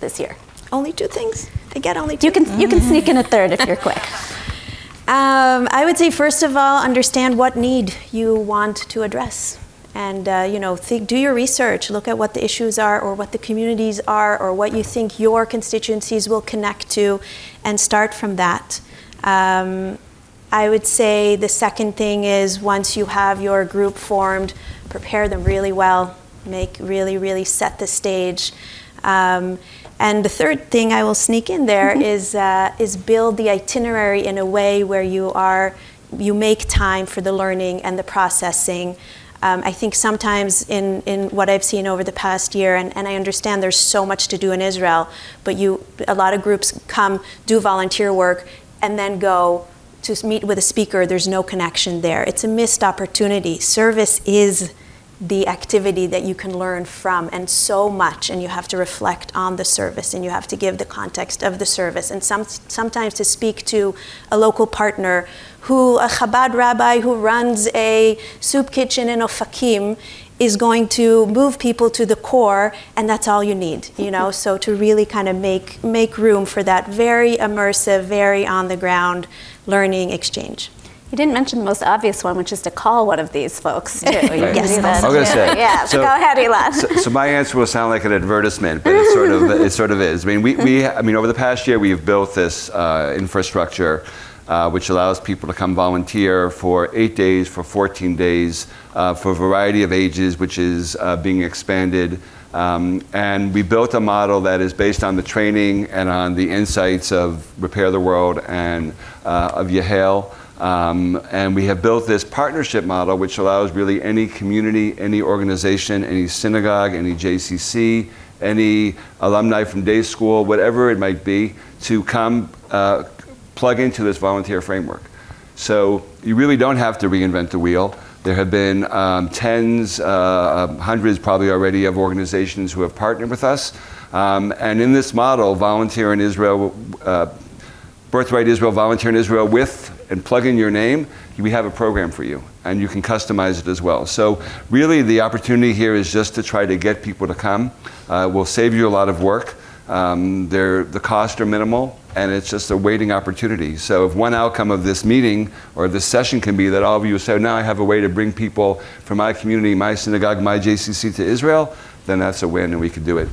B: this year?
G: Only 2 things. They get only 2.
B: You can sneak in a third if you're quick.
G: I would say, first of all, understand what need you want to address. And, do your research. Look at what the issues are, or what the communities are, or what you think your constituencies will connect to, and start from that. I would say the second thing is, once you have your group formed, prepare them really well. Really set the stage. And the third thing I will sneak in there is build the itinerary in a way where you make time for the learning and the processing. I think sometimes in what I've seen over the past year, and I understand there's so much to do in Israel, but a lot of groups come, do volunteer work, and then go to meet with a speaker. There's no connection there. It's a missed opportunity. Service is the activity that you can learn from, and so much, and you have to reflect on the service, and you have to give the context of the service, and sometimes to speak to a local partner a Chabad rabbi who runs a soup kitchen in Ofakim is going to move people to the core, and that's all you need, so to really kind of make room for that very immersive, very on the ground learning exchange.
B: You didn't mention the most obvious one, which is to call one of these folks, too.
I: Right.
B: Yes.
I: I'm going to say.
B: Yeah, so go ahead, Elon.
I: So my answer will sound like an advertisement, but it sort of is. I mean, over the past year, we've built this infrastructure which allows people to come volunteer for 8 days, for 14 days, for a variety of ages, which is being expanded. And we built a model that is based on the training and on the insights of Repair the World and of Yahel. And we have built this partnership model which allows really any community, any organization, any synagogue, any JCC, any alumni from day school, whatever it might be, to come plug into this volunteer framework. So you really don't have to reinvent the wheel. There have been tens, hundreds probably already of organizations who have partnered with us. And in this model, Volunteer in Israel, Birthright Israel, Volunteer in Israel with, and plug in your name, we have a program for you. And you can customize it as well. So really the opportunity here is just to try to get people to come. We'll save you a lot of work. The costs are minimal, and it's just a waiting opportunity. So if one outcome of this meeting or this session can be that all of you say, now I have a way to bring people from my community, my synagogue, my JCC to Israel, then that's a win and we can do it.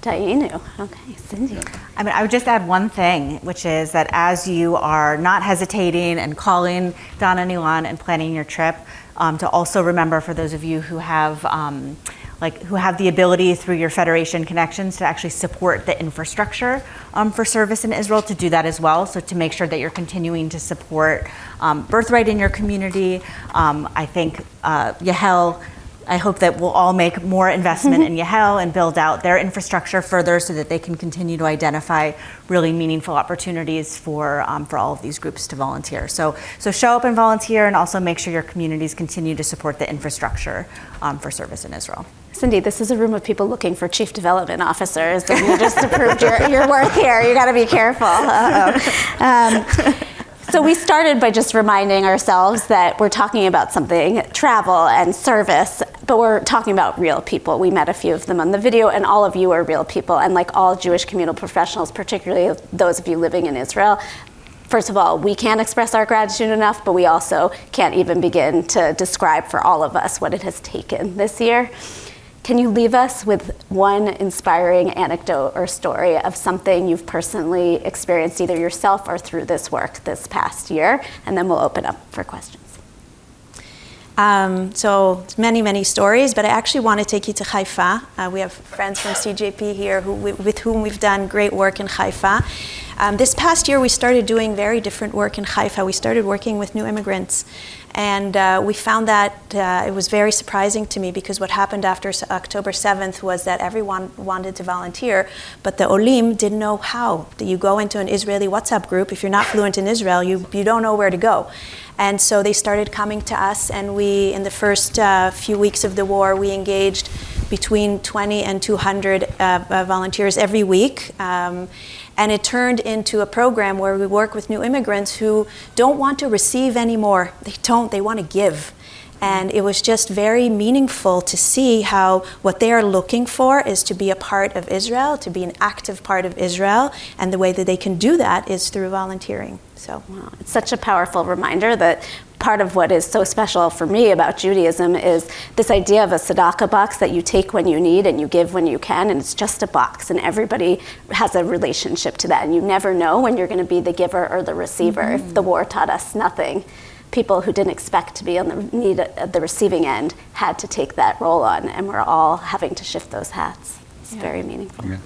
B: Dainu. Okay, Cindy.
H: I mean, I would just add one thing, which is that as you are not hesitating and calling Donna and Ilan and planning your trip, to also remember for those of you who have who have the ability through your federation connections to actually support the infrastructure for service in Israel, to do that as well. So to make sure that you're continuing to support Birthright in your community. I think Yahel, I hope that we'll all make more investment in Yahel and build out their infrastructure further so that they can continue to identify really meaningful opportunities for all of these groups to volunteer. So show up and volunteer, and also make sure your communities continue to support the infrastructure for service in Israel.
B: Cindy, this is a room of people looking for chief development officers, and you just approved your worth here. You got to be careful. So we started by just reminding ourselves that we're talking about something, travel and service, but we're talking about real people. We met a few of them on the video, and all of you are real people. And like all Jewish communal professionals, particularly those of you living in Israel, first of all, we can't express our gratitude enough, but we also can't even begin to describe for all of us what it has taken this year. Can you leave us with one inspiring anecdote or story of something you've personally experienced either yourself or through this work this past year? And then we'll open up for questions.
G: So many stories, but I actually want to take you to Haifa. We have friends from CJP here with whom we've done great work in Haifa. This past year, we started doing very different work in Haifa. We started working with new immigrants. And we found that it was very surprising to me, because what happened after October 7th was that everyone wanted to volunteer, but the Olim didn't know how. You go into an Israeli WhatsApp group, if you're not fluent in Israel, you don't know where to go. And so they started coming to us, and we, in the first few weeks of the war, we engaged between 20 and 200 volunteers every week. And it turned into a program where we work with new immigrants who don't want to receive anymore. They want to give. And it was just very meaningful to see how what they are looking for is to be a part of Israel, to be an active part of Israel. And the way that they can do that is through volunteering. So
B: wow, it's such a powerful reminder that part of what is so special for me about Judaism is this idea of a tzedakah box that you take when you need and you give when you can, and it's just a box, and everybody has a relationship to that, and you never know when you're going to be the giver or the receiver. If the war taught us nothing, people who didn't expect to be on the receiving end had to take that role on, and we're all having to shift those hats. It's very meaningful.
I: Okay.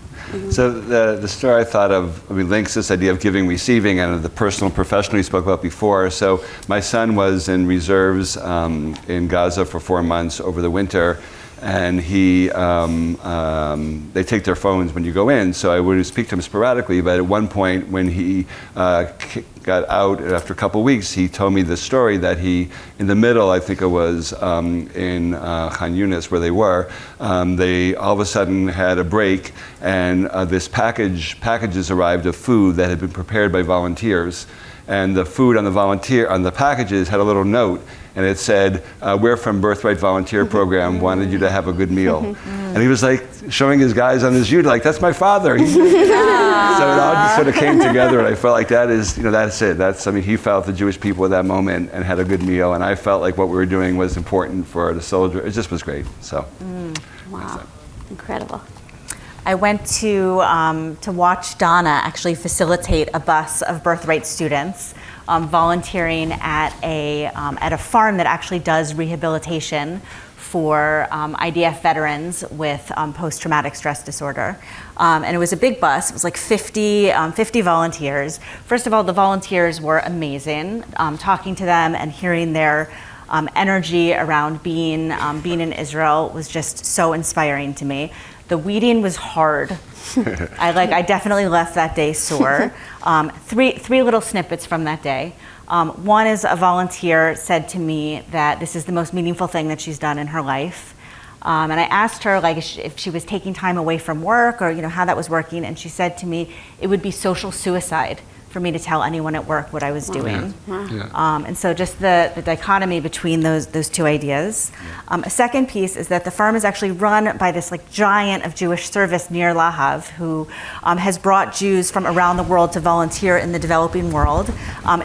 I: So the story I thought of, links this idea of giving, receiving, and the personal and professional you spoke about before. So my son was in reserves in Gaza for 4 months over the winter, and they take their phones when you go in. So I would speak to him sporadically, but at one point when he got out after a couple of weeks, he told me this story that he, in the middle, I think it was in Khan Yunis where they were, they all of a sudden had a break, and this packages arrived of food that had been prepared by volunteers, and the food on the packages had a little note, and it said, "We're from Birthright Volunteer Program, wanted you to have a good meal." And he was like showing his guys on his like, "That's my father." So it all just sort of came together, and I felt like that is, that's it. He felt the Jewish people at that moment and had a good meal, and I felt like what we were doing was important for the soldier. It just was great. So,
B: wow, incredible.
H: I went to watch Donna actually facilitate a bus of Birthright students volunteering at a farm that actually does rehabilitation for IDF veterans with post-traumatic stress disorder. And it was a big bus. It was like 50 volunteers. First of all, the volunteers were amazing. Talking to them and hearing their energy around being in Israel was just so inspiring to me. The weeding was hard. I definitely left that day sore. Three little snippets from that day. One is a volunteer said to me that this is the most meaningful thing that she's done in her life. And I asked her if she was taking time away from work or how that was working, and she said to me it would be social suicide for me to tell anyone at work what I was doing. And so just the dichotomy between those two ideas. A second piece is that the farm is actually run by this giant of Jewish service near Lahav, who has brought Jews from around the world to volunteer in the developing world,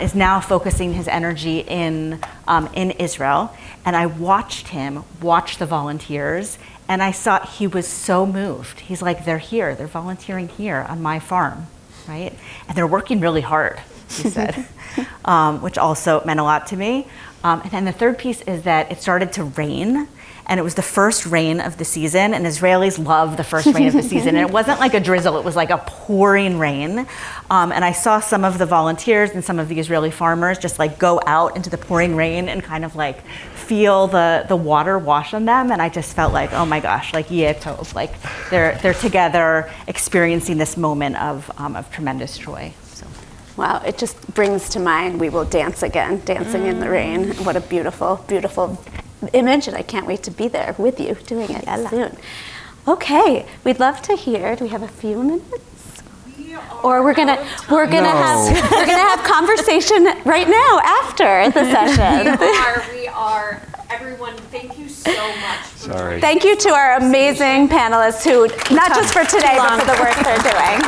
H: is now focusing his energy in Israel. And I watched him watch the volunteers, and I saw he was so moved. He's like, they're here, they're volunteering here on my farm. Right? And they're working really hard, he said, which also meant a lot to me. And then the third piece is that it started to rain, and it was the first rain of the season, and Israelis love the first rain of the season. And it wasn't like a drizzle, it was like a pouring rain. And I saw some of the volunteers and some of the Israeli farmers just go out into the pouring rain and kind of feel the water wash on them. And I just felt oh my gosh, Yeh Tov, they're together experiencing this moment of tremendous joy. So.
B: Wow, it just brings to mind We Will Dance Again, Dancing in the Rain. What a beautiful, beautiful image, and I can't wait to be there with you doing it soon. Okay, we'd love to hear. Do we have a few minutes? Or we're gonna have conversation right now after the session.
A: We are. Everyone, thank you so much.
I: Sorry.
B: Thank you to our amazing panelists who, not just for today, but for the work they're doing.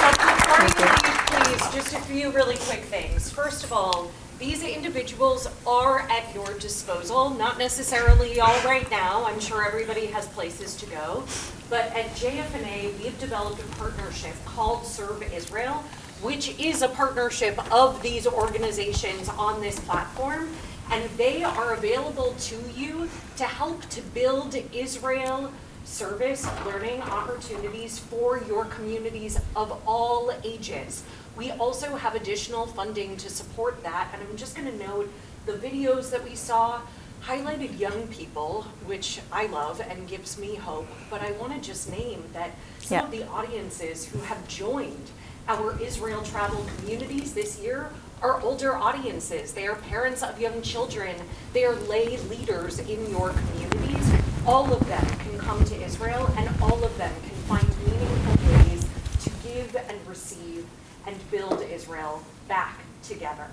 A: So before you leave, please, just a few really quick things. First of all, these individuals are at your disposal, not necessarily all right now. I'm sure everybody has places to go. But at JFNA, we've developed a partnership called Serve Israel, which is a partnership of these organizations on this platform. And they are available to you to help to build Israel service learning opportunities for your communities of all ages. We also have additional funding to support that, and I'm just going to note the videos that we saw highlighted young people, which I love and gives me hope, but I want to just name that some of the audiences who have joined our Israel travel communities this year are older audiences. They are parents of young children. They are lay leaders in your communities. All of them can come to Israel, and all of them can find meaningful ways to give and receive and build Israel back together.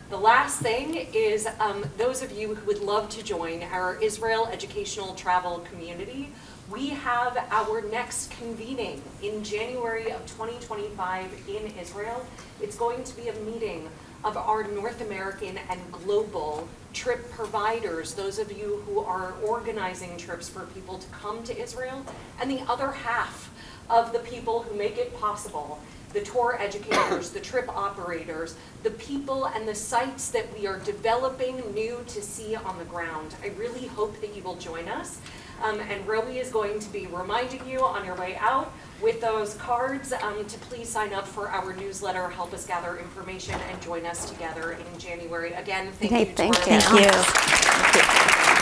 A: The last thing is those of you who would love to join our Israel educational travel community, we have our next convening in January of 2025 in Israel. It's going to be a meeting of our North American and global trip providers, those of you who are organizing trips for people to come to Israel, and the other half of the people who make it possible, the tour educators, the trip operators, the people and the sites that we are developing new to see on the ground. I really hope that you will join us. And Rowie is going to be reminding you on your way out with those cards to please sign up for our newsletter, help us gather information, and join us together in January. Again, thank you.
B: Thank you.